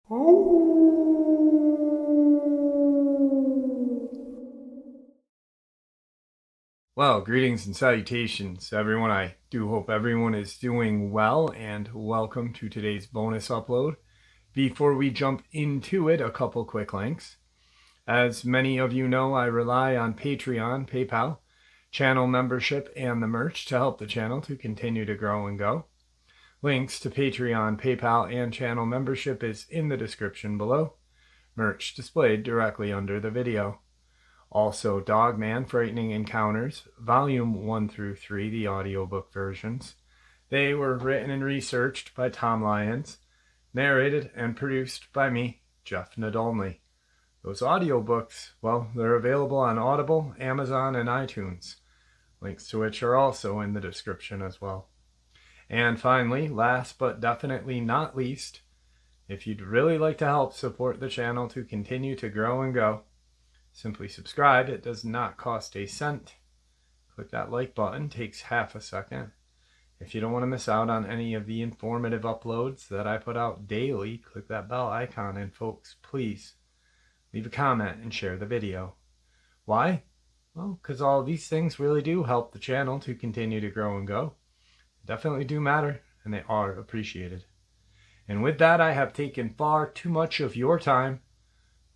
Well, greetings and salutations, everyone. I do hope everyone is doing well, and welcome to today's bonus upload. Before we jump into it, a couple quick links. As many of you know, I rely on Patreon, PayPal, channel membership, and the merch to help the channel to continue to grow and go. Links to Patreon, PayPal, and channel membership is in the description below. Merch displayed directly under the video. Also, Dogman, Frightening Encounters, Volume 1 through 3, the audiobook versions. They were written and researched by Tom Lyons, narrated and produced by me, Jeff Nadolny. Those audiobooks, well, they're available on Audible, Amazon, and iTunes, links to which are also in the description as well. And finally, last but definitely not least, if you'd really like to help support the channel to continue to grow and go, simply subscribe. It does not cost a cent. Click that like button, takes half a second. If you don't want to miss out on any of the informative uploads that I put out daily, click that bell icon, and folks, please leave a comment and share the video. Why? Well, because all of these things really do help the channel to continue to grow and go. They definitely do matter, and they are appreciated. And with that, I have taken far too much of your time.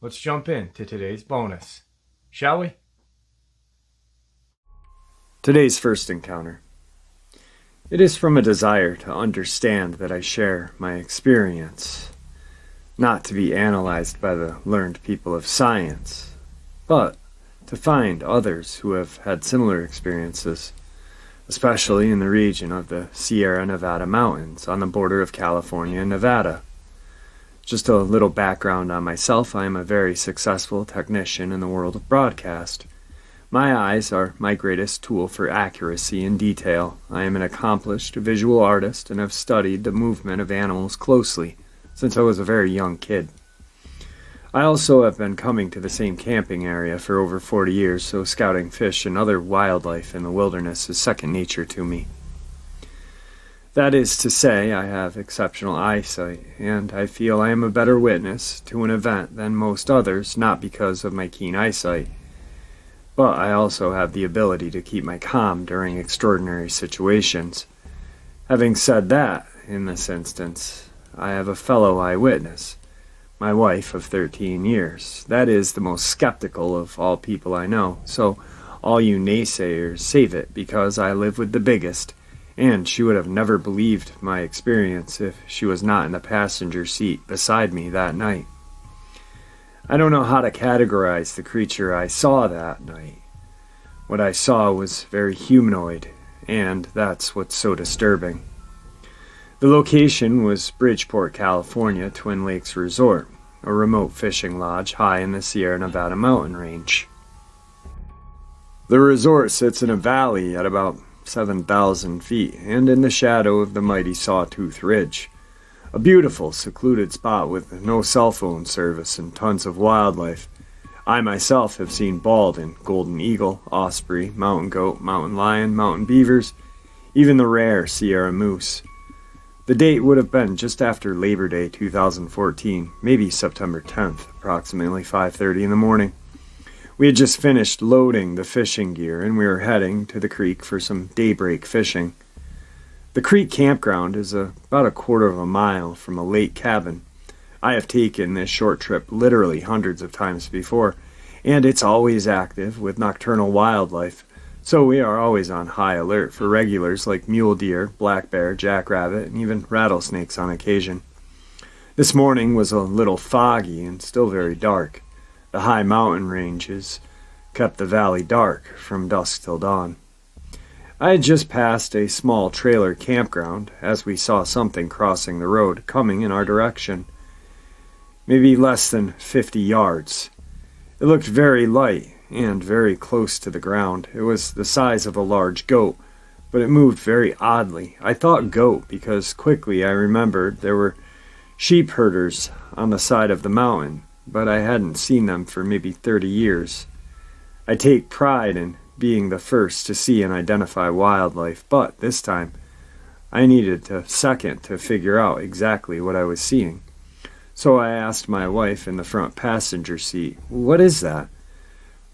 Let's jump into today's bonus, shall we? Today's first encounter. It is from a desire to understand that I share my experience, not to be analyzed by the learned people of science, but to find others who have had similar experiences, especially in the region of the Sierra Nevada mountains on the border of California and Nevada. Just a little background on myself. I am a very successful technician in the world of broadcast. My eyes are my greatest tool for accuracy and detail. I am an accomplished visual artist and have studied the movement of animals closely since I was a very young kid. I also have been coming to the same camping area for over 40 years, so scouting fish and other wildlife in the wilderness is second nature to me. That is to say, I have exceptional eyesight, and I feel I am a better witness to an event than most others, not because of my keen eyesight, but I also have the ability to keep my calm during extraordinary situations. Having said that, in this instance, I have a fellow eyewitness, my wife of 13 years. That is the most skeptical of all people I know, so all you naysayers save it, because I live with the biggest, and she would have never believed my experience if she was not in the passenger seat beside me that night. I don't know how to categorize the creature I saw that night. What I saw was very humanoid, and that's what's so disturbing. The location was Bridgeport, California, Twin Lakes Resort, a remote fishing lodge high in the Sierra Nevada mountain range. The resort sits in a valley at about 7,000 feet, and in the shadow of the mighty Sawtooth Ridge. A beautiful, secluded spot with no cell phone service and tons of wildlife. I myself have seen bald and golden eagle, osprey, mountain goat, mountain lion, mountain beavers, even the rare Sierra moose. The date would have been just after Labor Day 2014, maybe September 10th, approximately 5:30 in the morning. We had just finished loading the fishing gear, and we were heading to the creek for some daybreak fishing. The creek campground is about a quarter of a mile from a lake cabin. I have taken this short trip literally hundreds of times before, and it's always active with nocturnal wildlife, so we are always on high alert for regulars like mule deer, black bear, jackrabbit, and even rattlesnakes on occasion. This morning was a little foggy and still very dark. The high mountain ranges kept the valley dark from dusk till dawn. I had just passed a small trailer campground as we saw something crossing the road coming in our direction, maybe less than 50 yards. It looked very light and very close to the ground. It was the size of a large goat, but it moved very oddly. I thought goat because quickly I remembered there were sheep herders on the side of the mountain, but I hadn't seen them for maybe 30 years. I take pride in being the first to see and identify wildlife, but this time I needed a second to figure out exactly what I was seeing. So I asked my wife in the front passenger seat, "What is that?"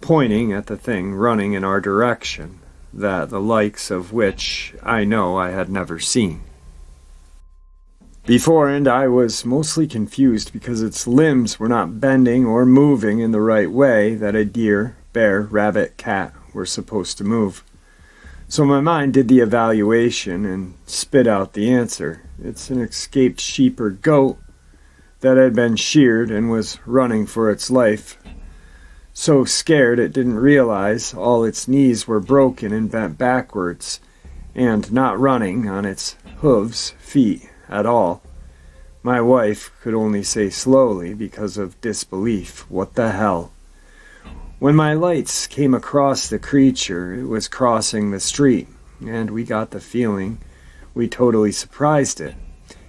Pointing at the thing running in our direction, that the likes of which I know I had never seen. Beforehand, I was mostly confused because its limbs were not bending or moving in the right way that a deer, bear, rabbit, cat were supposed to move. So my mind did the evaluation and spit out the answer. It's an escaped sheep or goat that had been sheared and was running for its life. So scared it didn't realize all its knees were broken and bent backwards, and not running on its hooves, feet, at all. My wife could only say slowly, because of disbelief, "What the hell?" When my lights came across the creature, it was crossing the street, and we got the feeling we totally surprised it.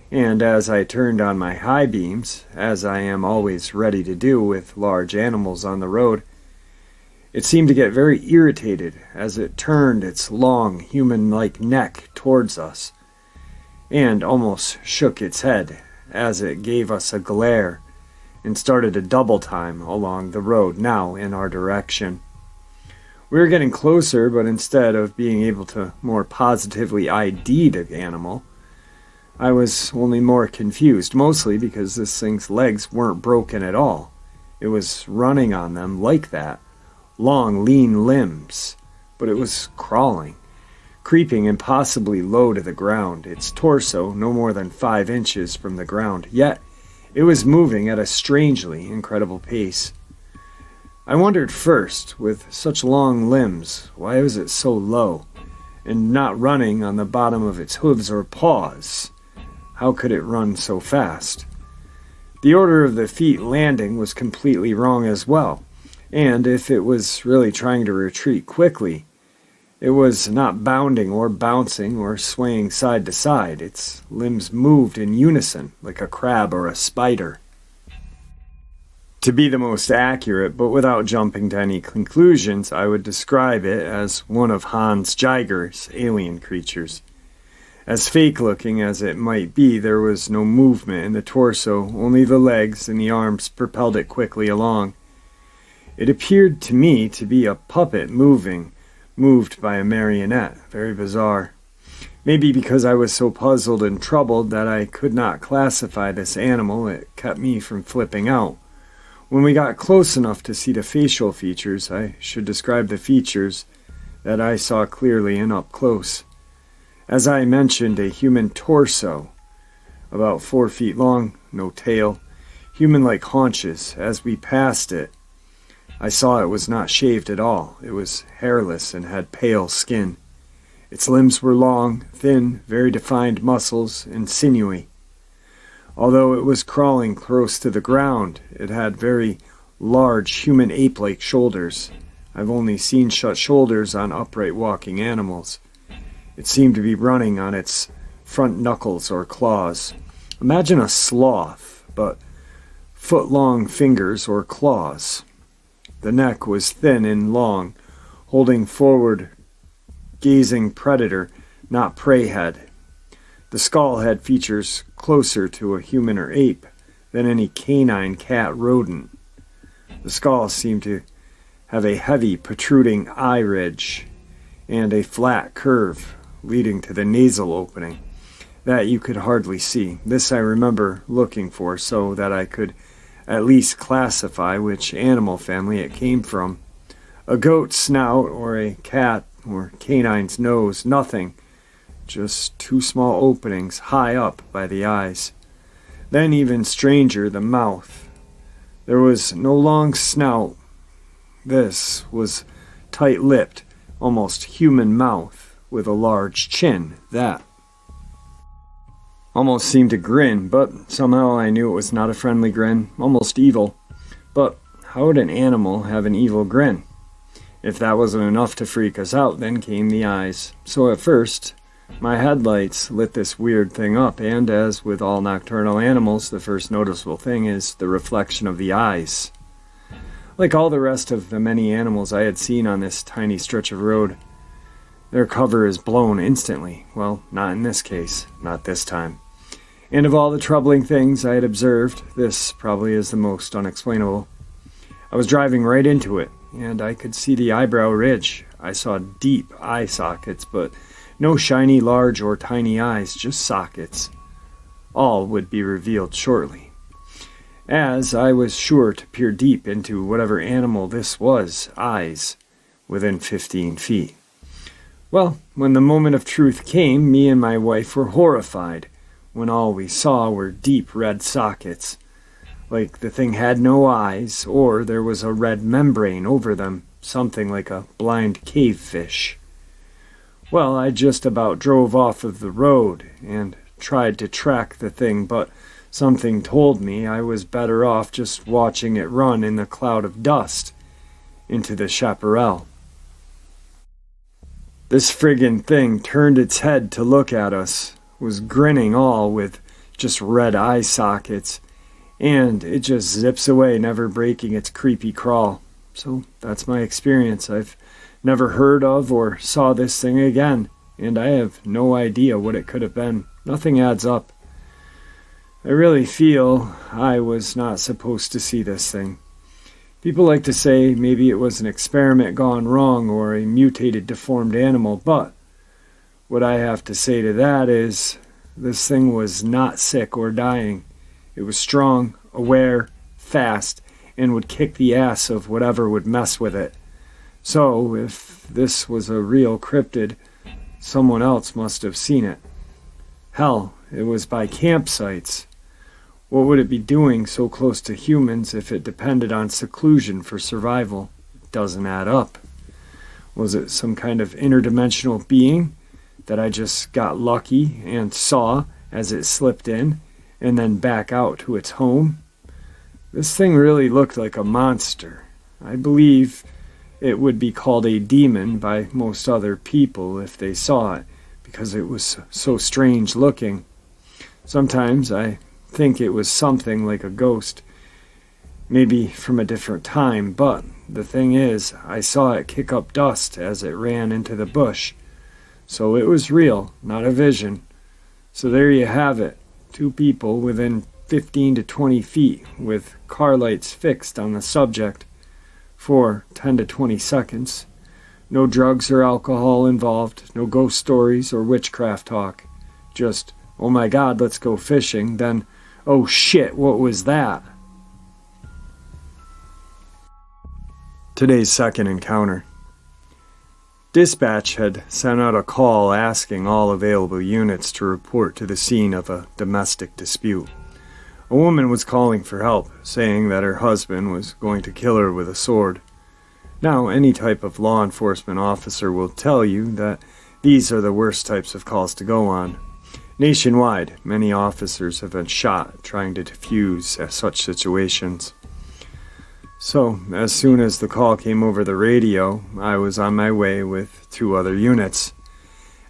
And as I turned on my high beams, as I am always ready to do with large animals on the road, it seemed to get very irritated as it turned its long, human-like neck towards us, and almost shook its head as it gave us a glare and started a double time along the road, now in our direction. We were getting closer, but instead of being able to more positively ID the animal, I was only more confused, mostly because this thing's legs weren't broken at all. It was running on them like that, long, lean limbs, but it was crawling, creeping impossibly low to the ground, its torso no more than 5 inches from the ground, yet it was moving at a strangely incredible pace. I wondered first, with such long limbs, why was it so low, and not running on the bottom of its hooves or paws? How could it run so fast? The order of the feet landing was completely wrong as well, and if it was really trying to retreat quickly, it was not bounding or bouncing or swaying side to side. Its limbs moved in unison, like a crab or a spider. To be the most accurate, but without jumping to any conclusions, I would describe it as one of Hans Giger's alien creatures. As fake-looking as it might be, there was no movement in the torso, only the legs and the arms propelled it quickly along. It appeared to me to be a puppet moved by a marionette. Very bizarre. Maybe because I was so puzzled and troubled that I could not classify this animal, it kept me from flipping out. When we got close enough to see the facial features, I should describe the features that I saw clearly and up close. As I mentioned, a human torso, about 4 feet long, no tail, human-like haunches. As we passed it, I saw it was not shaved at all. It was hairless and had pale skin. Its limbs were long, thin, very defined muscles, and sinewy. Although it was crawling close to the ground, it had very large human ape-like shoulders. I've only seen such shoulders on upright walking animals. It seemed to be running on its front knuckles or claws. Imagine a sloth, but foot-long fingers or claws. The neck was thin and long, holding forward, gazing predator, not prey head. The skull had features closer to a human or ape than any canine cat rodent. The skull seemed to have a heavy protruding eye ridge and a flat curve leading to the nasal opening that you could hardly see. This I remember looking for so that I could at least classify which animal family it came from. A goat's snout or a cat or canine's nose, nothing. Just 2 small openings high up by the eyes. Then even stranger, the mouth. There was no long snout. This was tight-lipped, almost human mouth with a large chin. That almost seemed to grin, but somehow I knew it was not a friendly grin, almost evil. But how would an animal have an evil grin? If that wasn't enough to freak us out, then came the eyes. So at first, my headlights lit this weird thing up, and as with all nocturnal animals, the first noticeable thing is the reflection of the eyes. Like all the rest of the many animals I had seen on this tiny stretch of road, their cover is blown instantly. Well, not in this case, not this time. And of all the troubling things I had observed, this probably is the most unexplainable. I was driving right into it, and I could see the eyebrow ridge. I saw deep eye sockets, but no shiny, large, or tiny eyes, just sockets. All would be revealed shortly, as I was sure to peer deep into whatever animal this was, eyes, within 15 feet. Well, when the moment of truth came, me and my wife were horrified when all we saw were deep red sockets, like the thing had no eyes, or there was a red membrane over them, something like a blind cavefish. Well, I just about drove off of the road and tried to track the thing, but something told me I was better off just watching it run in the cloud of dust into the chaparral. This friggin' thing turned its head to look at us, was grinning all with just red eye sockets, and it just zips away, never breaking its creepy crawl. So that's my experience. I've never heard of or saw this thing again, and I have no idea what it could have been. Nothing adds up. I really feel I was not supposed to see this thing. People like to say maybe it was an experiment gone wrong or a mutated, deformed animal, but what I have to say to that is this thing was not sick or dying. It was strong, aware, fast, and would kick the ass of whatever would mess with it. So, if this was a real cryptid, someone else must have seen it. Hell, it was by campsites. What would it be doing so close to humans if it depended on seclusion for survival? It doesn't add up. Was it some kind of interdimensional being that I just got lucky and saw as it slipped in and then back out to its home? This thing really looked like a monster. I believe it would be called a demon by most other people if they saw it, because it was so strange looking. Sometimes I think it was something like a ghost, maybe from a different time, but the thing is, I saw it kick up dust as it ran into the bush. So it was real, not a vision. So there you have it. Two people within 15 to 20 feet with car lights fixed on the subject for 10 to 20 seconds. No drugs or alcohol involved, no ghost stories or witchcraft talk. Just, oh my God, let's go fishing, then, oh shit, what was that? Today's second encounter. Dispatch had sent out a call asking all available units to report to the scene of a domestic dispute. A woman was calling for help, saying that her husband was going to kill her with a sword. Now, any type of law enforcement officer will tell you that these are the worst types of calls to go on. Nationwide, many officers have been shot trying to defuse such situations. So, as soon as the call came over the radio, I was on my way with 2 other units.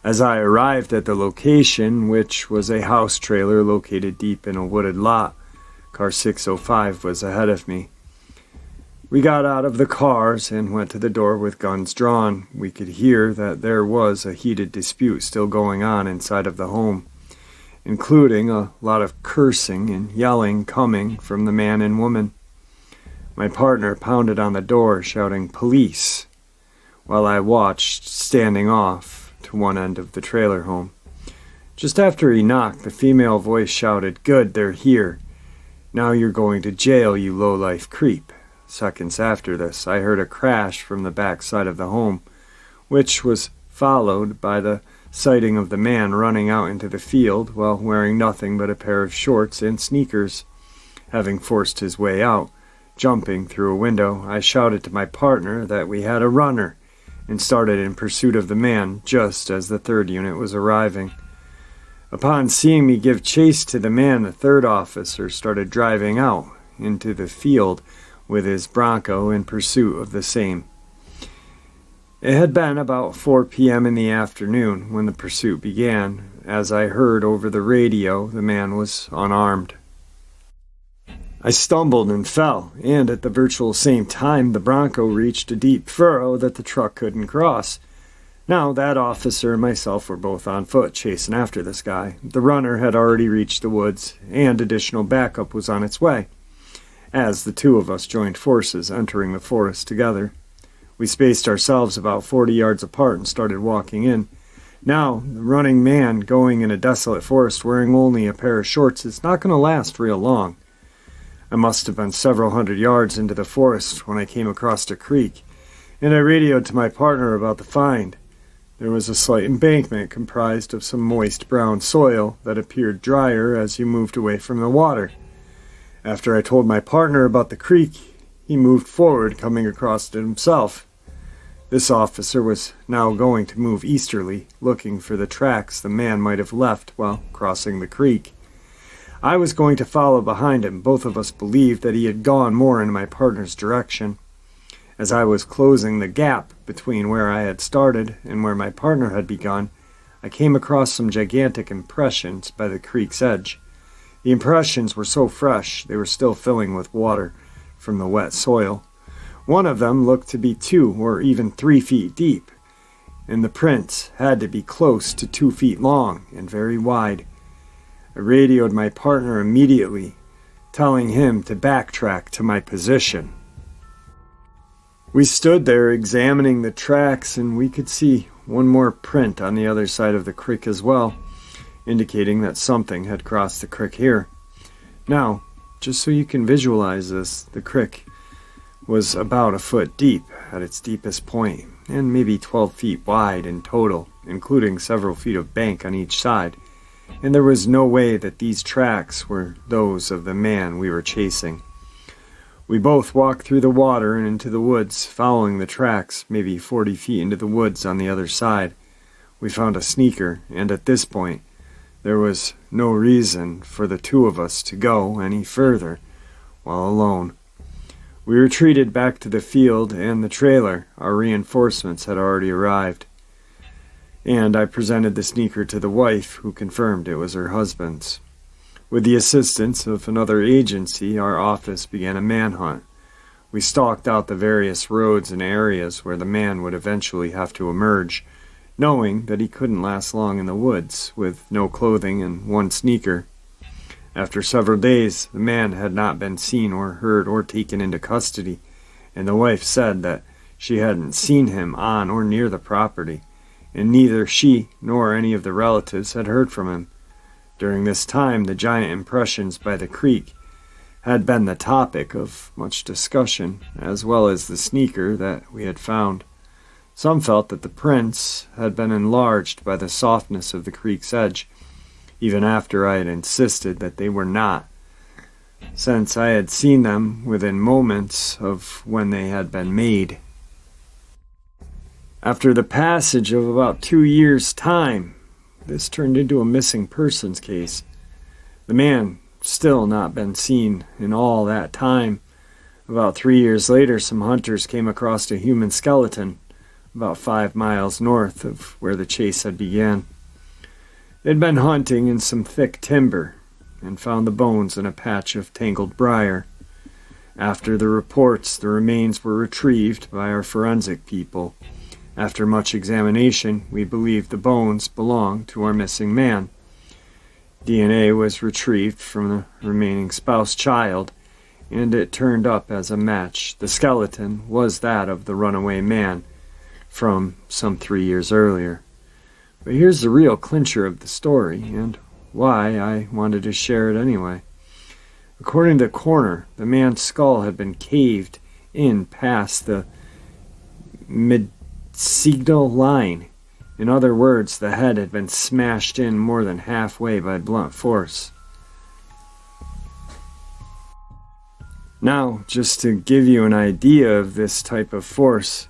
As I arrived at the location, which was a house trailer located deep in a wooded lot, car 605 was ahead of me. We got out of the cars and went to the door with guns drawn. We could hear that there was a heated dispute still going on inside of the home, including a lot of cursing and yelling coming from the man and woman. My partner pounded on the door, shouting, "Police," while I watched, standing off to one end of the trailer home. Just after he knocked, the female voice shouted, "Good, they're here. Now you're going to jail, you low-life creep." Seconds after this, I heard a crash from the back side of the home, which was followed by the sighting of the man running out into the field while wearing nothing but a pair of shorts and sneakers. Having forced his way out, jumping through a window, I shouted to my partner that we had a runner and started in pursuit of the man just as the 3rd unit was arriving. Upon seeing me give chase to the man, the 3rd officer started driving out into the field with his Bronco in pursuit of the same. It had been about 4 p.m. in the afternoon when the pursuit began. As I heard over the radio, the man was unarmed. I stumbled and fell, and at the virtual same time, the Bronco reached a deep furrow that the truck couldn't cross. Now, that officer and myself were both on foot, chasing after this guy. The runner had already reached the woods, and additional backup was on its way. As the two of us joined forces, entering the forest together, we spaced ourselves about 40 yards apart and started walking in. Now, the running man going in a desolate forest wearing only a pair of shorts is not going to last real long. I must have been several hundred yards into the forest when I came across a creek, and I radioed to my partner about the find. There was a slight embankment comprised of some moist brown soil that appeared drier as you moved away from the water. After I told my partner about the creek, he moved forward, coming across it himself. This officer was now going to move easterly, looking for the tracks the man might have left while crossing the creek. I was going to follow behind him. Both of us believed that he had gone more in my partner's direction. As I was closing the gap between where I had started and where my partner had begun, I came across some gigantic impressions by the creek's edge. The impressions were so fresh they were still filling with water from the wet soil. One of them looked to be 2 or even 3 feet deep, and the prints had to be close to 2 feet long and very wide. I radioed my partner immediately, telling him to backtrack to my position. We stood there examining the tracks, and we could see one more print on the other side of the creek as well, indicating that something had crossed the creek here. Now, just so you can visualize this, the creek was about a foot deep at its deepest point, and maybe 12 feet wide in total, including several feet of bank on each side, and there was no way that these tracks were those of the man we were chasing. We both walked through the water and into the woods, following the tracks maybe 40 feet into the woods on the other side. We found a sneaker, and at this point, there was no reason for the two of us to go any further while alone. We retreated back to the field and the trailer. Our reinforcements had already arrived, and I presented the sneaker to the wife, who confirmed it was her husband's. With the assistance of another agency, our office began a manhunt. We stalked out the various roads and areas where the man would eventually have to emerge, knowing that he couldn't last long in the woods with no clothing and one sneaker. After several days, the man had not been seen or heard or taken into custody, and the wife said that she hadn't seen him on or near the property, and neither she nor any of the relatives had heard from him. During this time, the giant impressions by the creek had been the topic of much discussion, as well as the sneaker that we had found. Some felt that the prints had been enlarged by the softness of the creek's edge, even after I had insisted that they were not, since I had seen them within moments of when they had been made. After the passage of about 2 years' time, this turned into a missing persons case. The man still not been seen in all that time. About 3 years later, some hunters came across a human skeleton about 5 miles north of where the chase had begun. They'd been hunting in some thick timber and found the bones in a patch of tangled briar. After the reports, the remains were retrieved by our forensic people. After much examination, we believed the bones belonged to our missing man. DNA was retrieved from the remaining spouse child, and it turned up as a match. The skeleton was that of the runaway man from some 3 years earlier. But here's the real clincher of the story, and why I wanted to share it anyway. According to the coroner, the man's skull had been caved in past the mid-signal line. In other words, the head had been smashed in more than halfway by blunt force. Now, just to give you an idea of this type of force,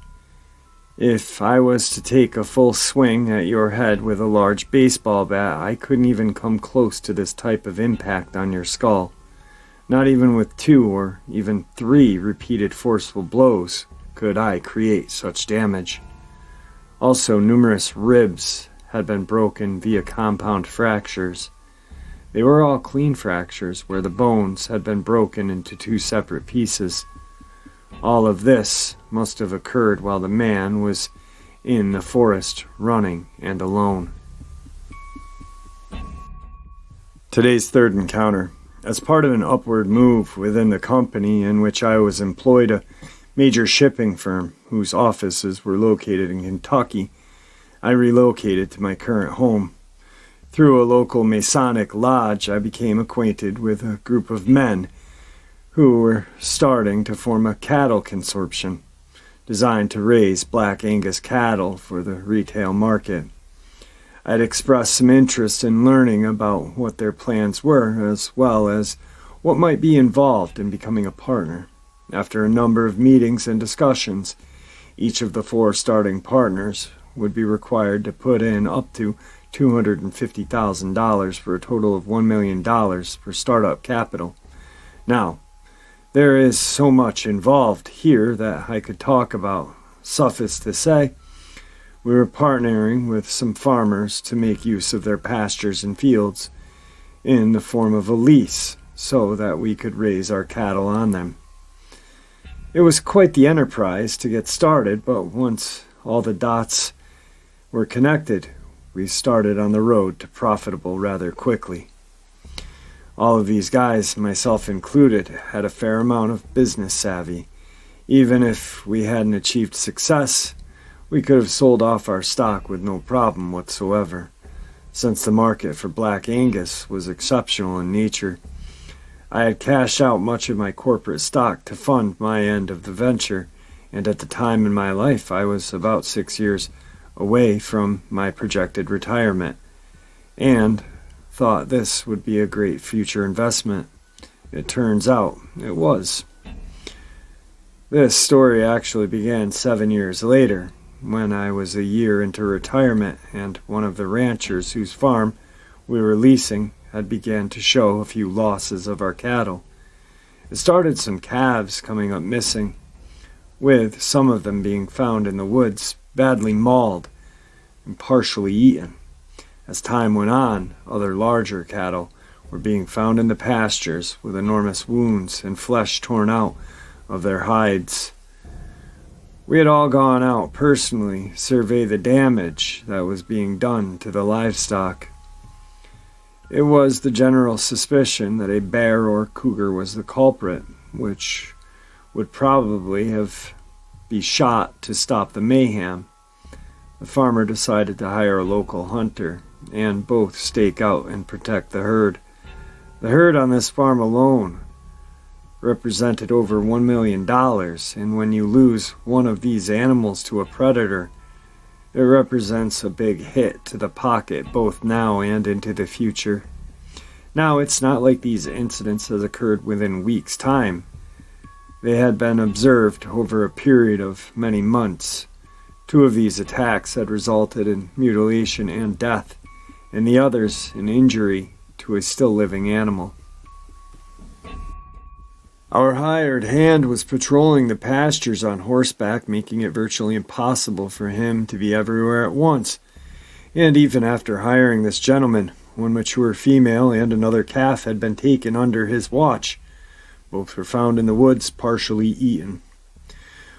if I was to take a full swing at your head with a large baseball bat, I couldn't even come close to this type of impact on your skull. Not even with 2 or even 3 repeated forceful blows could I create such damage. Also, numerous ribs had been broken via compound fractures. They were all clean fractures where the bones had been broken into 2 separate pieces. All of this must have occurred while the man was in the forest, running and alone. Today's third encounter. As part of an upward move within the company in which I was employed, a major shipping firm whose offices were located in Kentucky, I relocated to my current home. Through a local Masonic lodge, I became acquainted with a group of men who were starting to form a cattle consortium designed to raise Black Angus cattle for the retail market. I had expressed some interest in learning about what their plans were, as well as what might be involved in becoming a partner. After a number of meetings and discussions, each of the 4 starting partners would be required to put in up to $250,000 for a total of $1 million for startup capital. Now, there is so much involved here that I could talk about. Suffice to say, we were partnering with some farmers to make use of their pastures and fields in the form of a lease so that we could raise our cattle on them. It was quite the enterprise to get started, but once all the dots were connected, we started on the road to profitable rather quickly. All of these guys, myself included, had a fair amount of business savvy. Even if we hadn't achieved success, we could have sold off our stock with no problem whatsoever, since the market for Black Angus was exceptional in nature. I had cashed out much of my corporate stock to fund my end of the venture, and at the time in my life I was about 6 years away from my projected retirement, and thought this would be a great future investment. It turns out it was. This story actually began 7 years later, when I was a year into retirement, and one of the ranchers whose farm we were leasing had began to show a few losses of our cattle. It started some calves coming up missing, with some of them being found in the woods, badly mauled and partially eaten. As time went on, other larger cattle were being found in the pastures with enormous wounds and flesh torn out of their hides. We had all gone out personally, survey the damage that was being done to the livestock. It was the general suspicion that a bear or cougar was the culprit, which would probably have been shot to stop the mayhem. The farmer decided to hire a local hunter and both stake out and protect the herd. The herd on this farm alone represented over $1 million, and when you lose one of these animals to a predator, it represents a big hit to the pocket both now and into the future. Now, it's not like these incidents had occurred within weeks' time. They had been observed over a period of many months. 2 of these attacks had resulted in mutilation and death, and the others in injury to a still living animal. Our hired hand was patrolling the pastures on horseback, making it virtually impossible for him to be everywhere at once. And even after hiring this gentleman, one mature female and another calf had been taken under his watch. Both were found in the woods, partially eaten.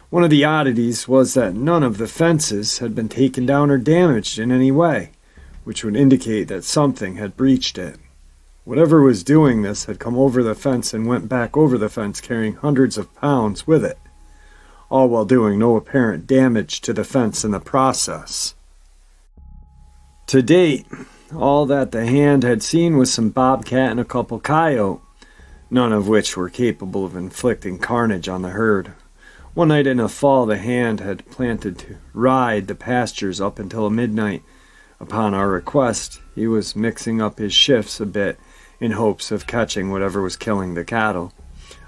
One of the oddities was that none of the fences had been taken down or damaged in any way, which would indicate that something had breached it. Whatever was doing this had come over the fence and went back over the fence carrying hundreds of pounds with it, all while doing no apparent damage to the fence in the process. To date, all that the hand had seen was some bobcat and a couple coyote, none of which were capable of inflicting carnage on the herd. One night in the fall, the hand had planned to ride the pastures up until midnight. Upon our request, he was mixing up his shifts a bit in hopes of catching whatever was killing the cattle.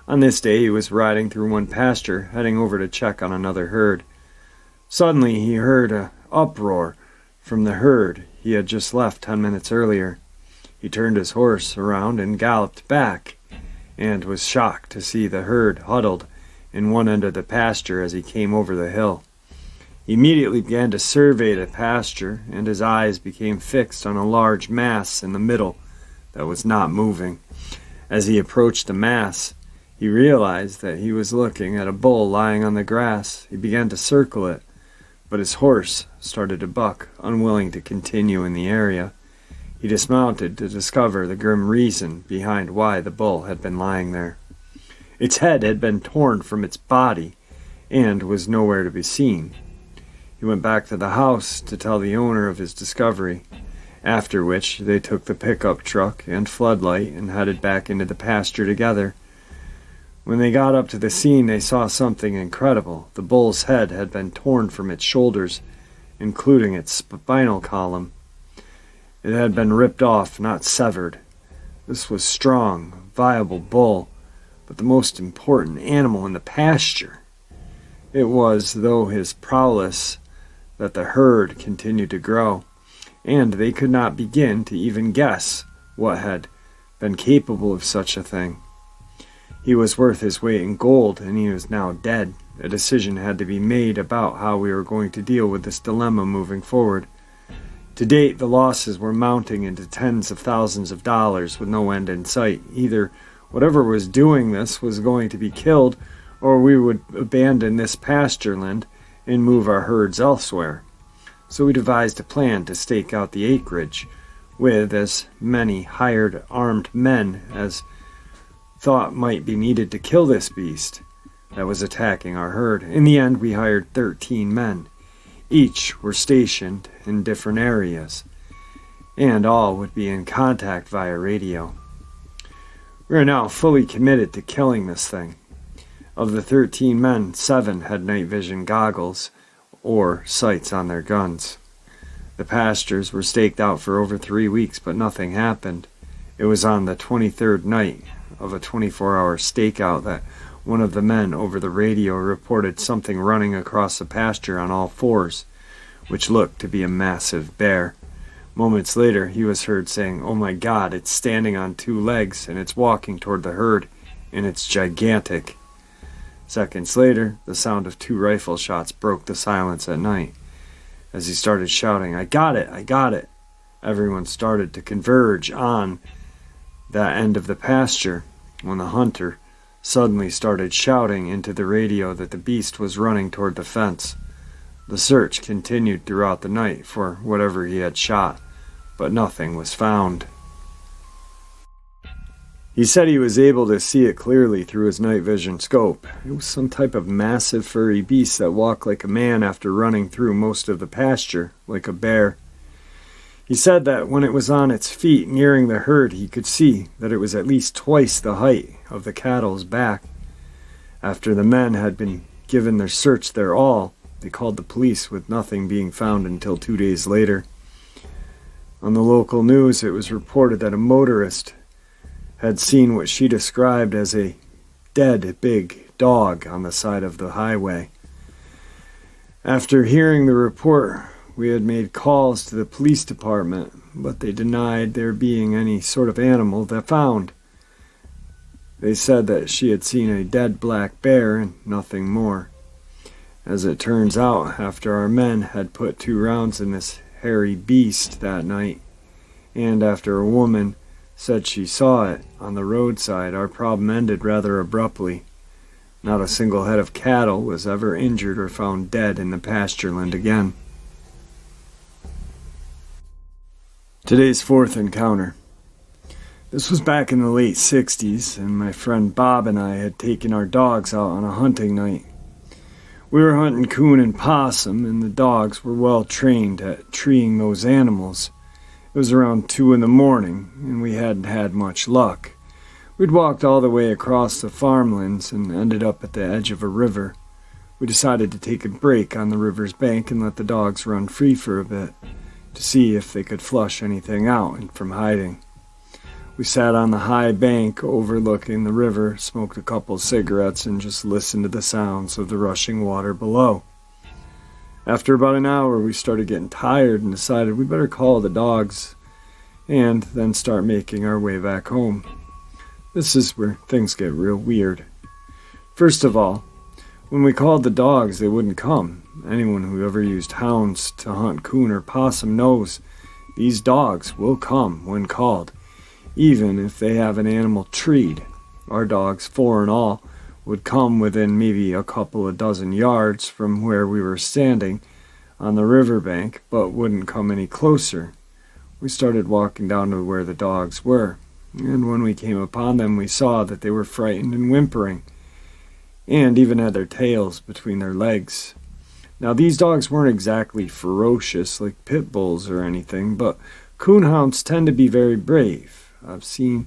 On this day, he was riding through one pasture, heading over to check on another herd. Suddenly, he heard an uproar from the herd he had just left 10 minutes earlier. He turned his horse around and galloped back, and was shocked to see the herd huddled in one end of the pasture as he came over the hill. He immediately began to survey the pasture, and his eyes became fixed on a large mass in the middle that was not moving. As he approached the mass, he realized that he was looking at a bull lying on the grass. He began to circle it, but his horse started to buck, unwilling to continue in the area. He dismounted to discover the grim reason behind why the bull had been lying there. Its head had been torn from its body and was nowhere to be seen. He went back to the house to tell the owner of his discovery, after which they took the pickup truck and floodlight and headed back into the pasture together. When they got up to the scene, they saw something incredible. The bull's head had been torn from its shoulders, including its spinal column. It had been ripped off, not severed. This was strong, viable bull, but the most important animal in the pasture. It was, though his prowess, that the herd continued to grow, and they could not begin to even guess what had been capable of such a thing. He was worth his weight in gold, and he was now dead. A decision had to be made about how we were going to deal with this dilemma moving forward. To date, the losses were mounting into tens of thousands of dollars with no end in sight. Either whatever was doing this was going to be killed, or we would abandon this pastureland and move our herds elsewhere. So we devised a plan to stake out the acreage, with as many hired armed men as thought might be needed to kill this beast that was attacking our herd. In the end, we hired 13 men. Each were stationed in different areas, and all would be in contact via radio. We are now fully committed to killing this thing. Of the 13 men, 7 had night vision goggles or sights on their guns. The pastures were staked out for over 3 weeks, but nothing happened. It was on the 23rd night of a 24-hour stakeout that one of the men over the radio reported something running across the pasture on all fours, which looked to be a massive bear. Moments later, he was heard saying, "Oh my God, it's standing on 2 legs and it's walking toward the herd, and it's gigantic." Seconds later, the sound of 2 rifle shots broke the silence at night. As he started shouting, "I got it, I got it," everyone started to converge on that end of the pasture when the hunter suddenly started shouting into the radio that the beast was running toward the fence. The search continued throughout the night for whatever he had shot, but nothing was found. He said he was able to see it clearly through his night vision scope. It was some type of massive furry beast that walked like a man after running through most of the pasture, like a bear. He said that when it was on its feet nearing the herd, he could see that it was at least twice the height of the cattle's back. After the men had been given their search their all, they called the police with nothing being found until 2 days later. On the local news, it was reported that a motorist had seen what she described as a dead big dog on the side of the highway. After hearing the report, we had made calls to the police department, but they denied there being any sort of animal that found. They said that she had seen a dead black bear and nothing more. As it turns out, after our men had put 2 rounds in this hairy beast that night, and after a woman said she saw it on the roadside, our problem ended rather abruptly. Not a single head of cattle was ever injured or found dead in the pastureland again. Today's 4th encounter. This was back in the late 60s, and my friend Bob and I had taken our dogs out on a hunting night. We were hunting coon and possum, and the dogs were well trained at treeing those animals. It was around 2 in the morning, and we hadn't had much luck. We'd walked all the way across the farmlands and ended up at the edge of a river. We decided to take a break on the river's bank and let the dogs run free for a bit, to see if they could flush anything out from hiding. We sat on the high bank overlooking the river, smoked a couple cigarettes, and just listened to the sounds of the rushing water below. After about an hour, we started getting tired and decided we'd better call the dogs and then start making our way back home. This is where things get real weird. First of all, when we called the dogs, they wouldn't come. Anyone who ever used hounds to hunt coon or possum knows these dogs will come when called, even if they have an animal treed. Our dogs, 4 in all, would come within maybe a couple of dozen yards from where we were standing, on the riverbank, but wouldn't come any closer. We started walking down to where the dogs were, and when we came upon them, we saw that they were frightened and whimpering, and even had their tails between their legs. Now, these dogs weren't exactly ferocious like pit bulls or anything, but coonhounds tend to be very brave. I've seen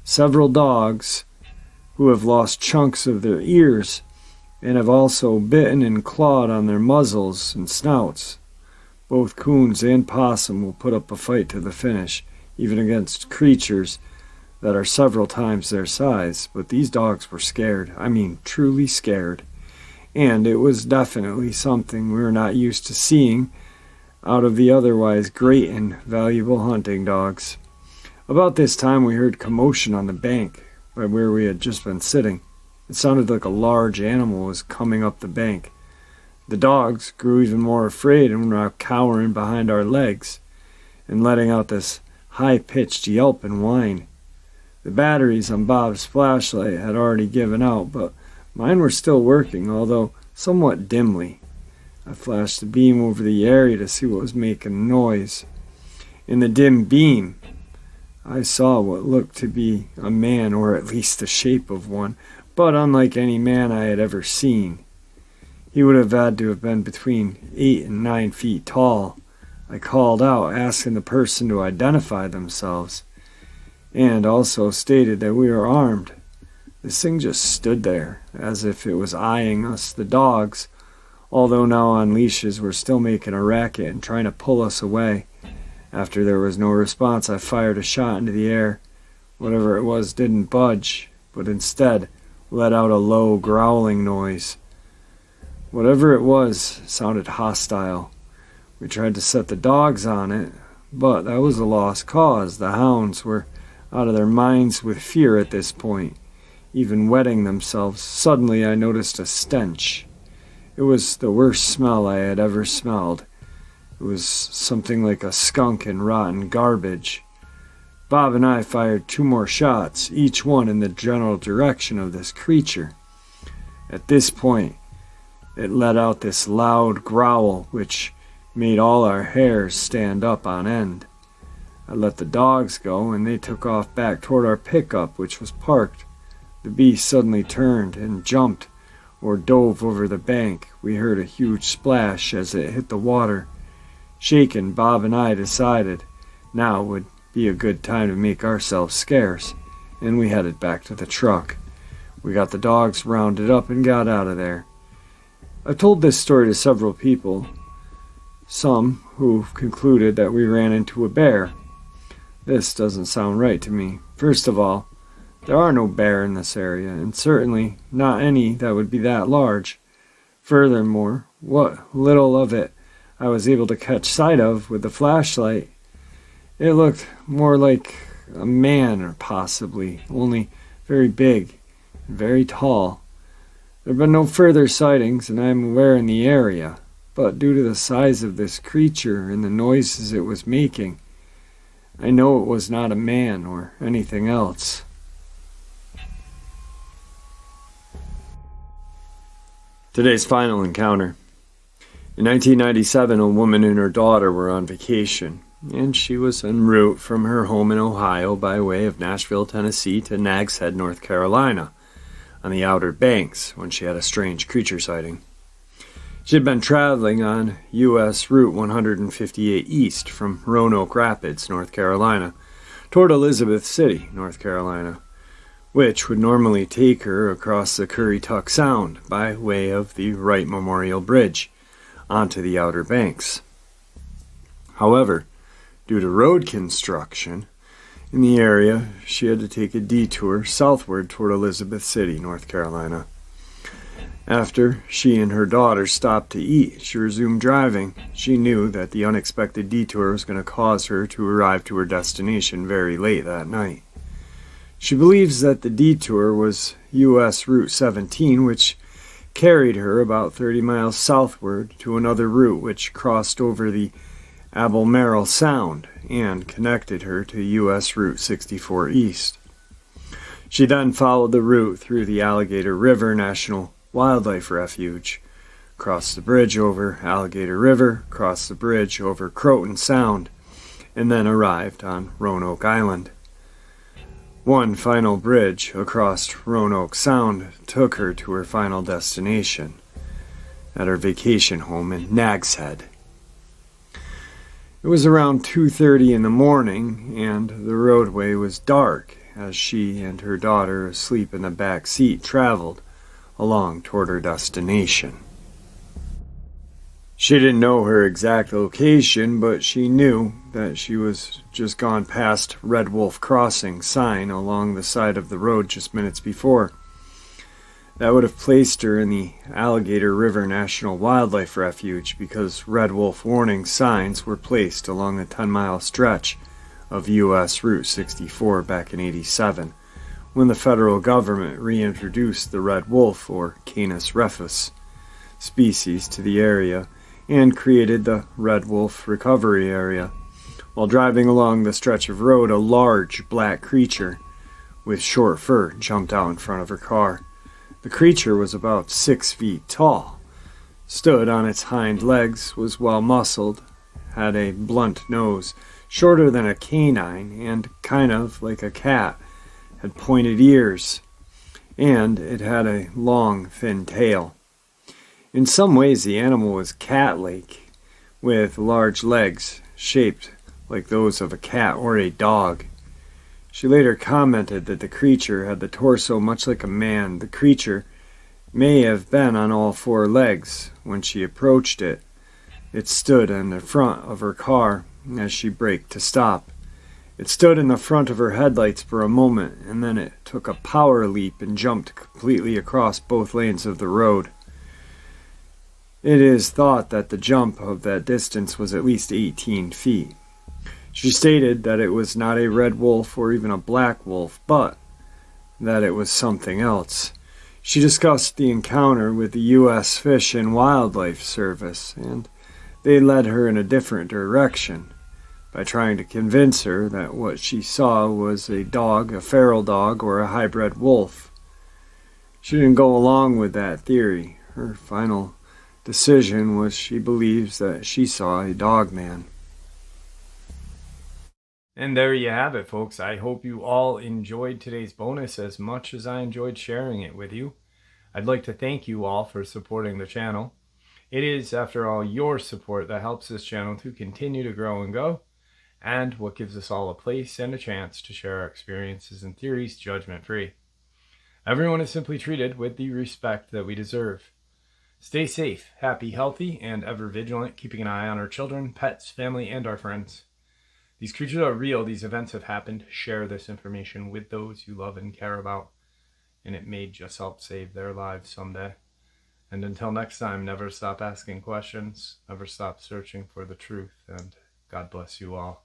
several dogs who have lost chunks of their ears and have also bitten and clawed on their muzzles and snouts. Both coons and possum will put up a fight to the finish, even against creatures that are several times their size, but these dogs were scared. I mean, truly scared. And it was definitely something we were not used to seeing out of the otherwise great and valuable hunting dogs. About this time we heard commotion on the bank by where we had just been sitting. It sounded like a large animal was coming up the bank. The dogs grew even more afraid and were now cowering behind our legs and letting out this high-pitched yelp and whine. The batteries on Bob's flashlight had already given out, but mine were still working, although somewhat dimly. I flashed the beam over the area to see what was making noise. In the dim beam, I saw what looked to be a man, or at least the shape of one, but unlike any man I had ever seen. He would have had to have been between 8 and 9 feet tall. I called out, asking the person to identify themselves, and also stated that we were armed. This thing just stood there, as if it was eyeing us, the dogs, although now on leashes, were still making a racket and trying to pull us away. After there was no response, I fired a shot into the air. Whatever it was didn't budge, but instead let out a low, growling noise. Whatever it was sounded hostile. We tried to set the dogs on it, but that was a lost cause. The hounds were out of their minds with fear at this point, even wetting themselves. Suddenly I noticed a stench. It was the worst smell I had ever smelled. It was something like a skunk and rotten garbage. Bob and I fired 2 more shots, each one in the general direction of this creature. At this point, it let out this loud growl, which made all our hairs stand up on end. I let the dogs go, and they took off back toward our pickup, which was parked. The beast suddenly turned and jumped, or dove over the bank. We heard a huge splash as it hit the water. Shaken, Bob and I decided now would be a good time to make ourselves scarce, and we headed back to the truck. We got the dogs rounded up and got out of there. I've told this story to several people, some who concluded that we ran into a bear. This doesn't sound right to me. First of all, there are no bear in this area, and certainly not any that would be that large. Furthermore, what little of it I was able to catch sight of with the flashlight, it looked more like a man, or possibly, only very big and very tall. There have been no further sightings, and I am aware in the area, but due to the size of this creature and the noises it was making, I know it was not a man or anything else. Today's final encounter. In 1997, a woman and her daughter were on vacation, and she was en route from her home in Ohio by way of Nashville, Tennessee to Nags Head, North Carolina, on the Outer Banks, when she had a strange creature sighting. She had been traveling on U.S. Route 158 East from Roanoke Rapids, North Carolina, toward Elizabeth City, North Carolina, which would normally take her across the Currituck Sound by way of the Wright Memorial Bridge onto the Outer Banks. However, due to road construction in the area, she had to take a detour southward toward Elizabeth City, North Carolina. After she and her daughter stopped to eat, she resumed driving. She knew that the unexpected detour was going to cause her to arrive to her destination very late that night. She believes that the detour was U.S. Route 17, which carried her about 30 miles southward to another route which crossed over the Albemarle Sound and connected her to U.S. Route 64 East. She then followed the route through the Alligator River National Wildlife Refuge, crossed the bridge over Alligator River, crossed the bridge over Croton Sound, and then arrived on Roanoke Island. One final bridge across Roanoke Sound took her to her final destination, at her vacation home in Nag's Head. It was around 2:30 in the morning, and the roadway was dark as she and her daughter, asleep in the back seat, traveled along toward her destination. She didn't know her exact location, but she knew that she was just gone past Red Wolf Crossing sign along the side of the road just minutes before. That would have placed her in the Alligator River National Wildlife Refuge because Red Wolf warning signs were placed along a 10-mile stretch of U.S. Route 64 back in '87, when the federal government reintroduced the red wolf, or Canis rufus, species to the area and created the Red Wolf Recovery Area. While driving along the stretch of road, a large black creature with short fur jumped out in front of her car. The creature was about 6 feet tall, stood on its hind legs, was well muscled, had a blunt nose, shorter than a canine, and kind of like a cat, had pointed ears, and it had a long, thin tail. In some ways, the animal was cat-like, with large legs shaped like those of a cat or a dog. She later commented that the creature had the torso much like a man. The creature may have been on all 4 legs when she approached it. It stood in the front of her car as she braked to stop. It stood in the front of her headlights for a moment, and then it took a power leap and jumped completely across both lanes of the road. It is thought that the jump of that distance was at least 18 feet. She stated that it was not a red wolf or even a black wolf, but that it was something else. She discussed the encounter with the U.S. Fish and Wildlife Service, and they led her in a different direction by trying to convince her that what she saw was a dog, a feral dog, or a hybrid wolf. She didn't go along with that theory. Her final decision was she believes that she saw a Dogman. And there you have it, folks. I hope you all enjoyed today's bonus as much as I enjoyed sharing it with you. I'd like to thank you all for supporting the channel. It is, after all, your support that helps this channel to continue to grow and go, and what gives us all a place and a chance to share our experiences and theories judgment-free. Everyone is simply treated with the respect that we deserve. Stay safe, happy, healthy, and ever vigilant, keeping an eye on our children, pets, family, and our friends. These creatures are real. These events have happened. Share this information with those you love and care about, and it may just help save their lives someday. And until next time, never stop asking questions, never stop searching for the truth, and God bless you all.